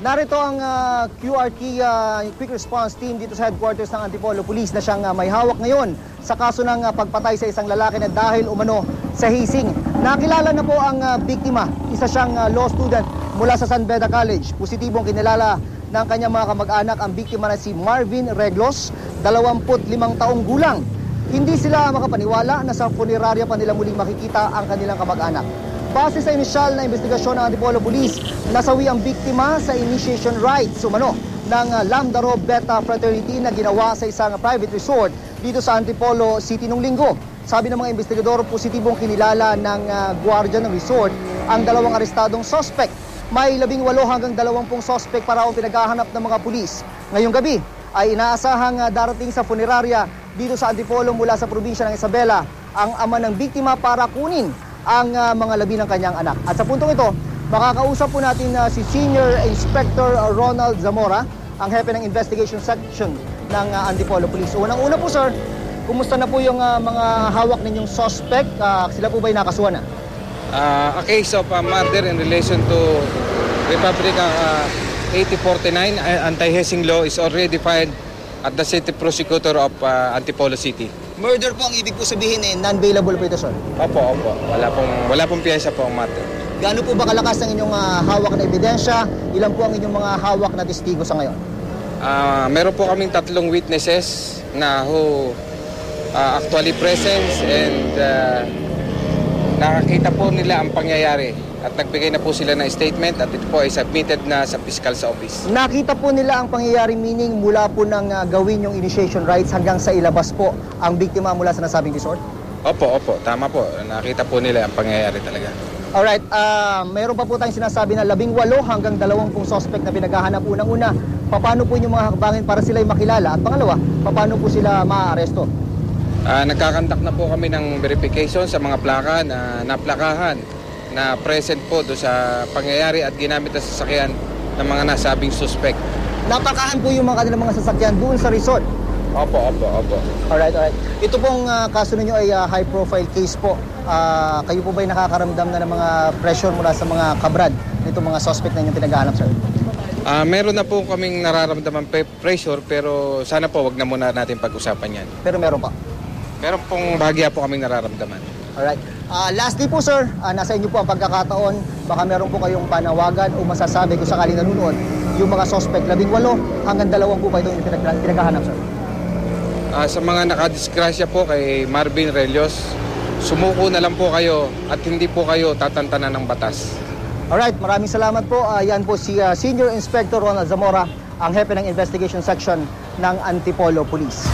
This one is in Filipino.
Narito ang QRT Quick Response Team dito sa headquarters ng Antipolo Police na siyang may hawak ngayon sa kaso ng pagpatay sa isang lalaki na dahil umano sa hazing. Nakilala na po ang biktima, isa siyang law student mula sa San Beda College. Positibong kinilala ng kanyang mga kamag-anak ang biktima na si Marvin Reglos, 25 taong gulang. Hindi sila makapaniwala na sa punerarya pa nila muling makikita ang kanilang kamag-anak. Base sa inisyal na investigasyon ng Antipolo Police, nasawi ang biktima sa initiation rites umano ng Lambda Rho Beta Fraternity na ginawa sa isang private resort dito sa Antipolo City nung linggo. Sabi ng mga investigador, positibong kinilala ng gwardiya ng resort ang dalawang arestadong suspect. May 18 hanggang 20 suspect para ang pinaghahanap ng mga pulis. Ngayong gabi ay inaasahang darating sa punerarya dito sa Antipolo mula sa probinsya ng Isabela ang ama ng biktima para kunin ang mga labi ng kanyang anak. At sa puntong ito, makakausap po natin si Senior Inspector Ronald Zamora, ang hepe ng Investigation Section ng Antipolo Police. Unang-una po sir, kumusta na po yung mga hawak ninyong suspect? Sila po ba'y nakasuhan na? A case of murder in relation to Republic 8049 anti-hazing law is already filed at the City Prosecutor of Antipolo City. Murder po ang ibig po sabihin non-bailable po ito sir? Opo. Wala pong piyesa po ang murder. Gaano po ba kalakas ang inyong hawak na ebidensya? Ilan po ang inyong mga hawak na testigo sa ngayon? Meron po kaming 3 witnesses na actually present and nakakita po nila ang pangyayari at nagbigay na po sila ng statement at ito po ay submitted na sa Fiscal's Office. Nakita po nila ang pangyayari, meaning mula po nang gawin yung initiation rites hanggang sa ilabas po ang biktima mula sa nasabing resort? Opo, tama po. Nakita po nila ang pangyayari talaga. Alright, mayroon pa po tayong sinasabi na 18 hanggang 20 suspect na pinaghahanap. Unang-una, paano po yung mga hakbangin para sila'y makilala? At pangalawa, paano po sila maaaresto? Nagkakandak na po kami ng verification sa mga plaka na naplakahan na present po doon sa pangyayari at ginamit na sasakyan ng mga nasabing suspect. Naplakahan po yung mga kanilang mga sasakyan doon sa resort? Opo. Alright. Ito pong kaso ninyo ay high profile case po. Kayo po ba'y nakakaramdam na ng mga pressure mula sa mga kabrad nito mga suspect na inyong pinaghahanap sir? Meron na po kaming nararamdaman pressure pero sana po wag na muna natin pag-usapan yan. Pero meron pa? Meron pong bahagya po kaming nararamdaman. Alright. Lastly po sir, nasa inyo po ang pagkakataon. Baka meron po kayong panawagan o masasabi kung sakaling nanonood yung mga suspect 18 hanggang 2 po ba ito yung pinaghahanap sir? Sa mga nakadisgrasya po kay Marvin Reglos, sumuko na lang po kayo at hindi po kayo tatantanan ng batas. Alright, maraming salamat po. Yan po si Senior Inspector Ronald Zamora, ang hepe ng Investigation Section ng Antipolo Police.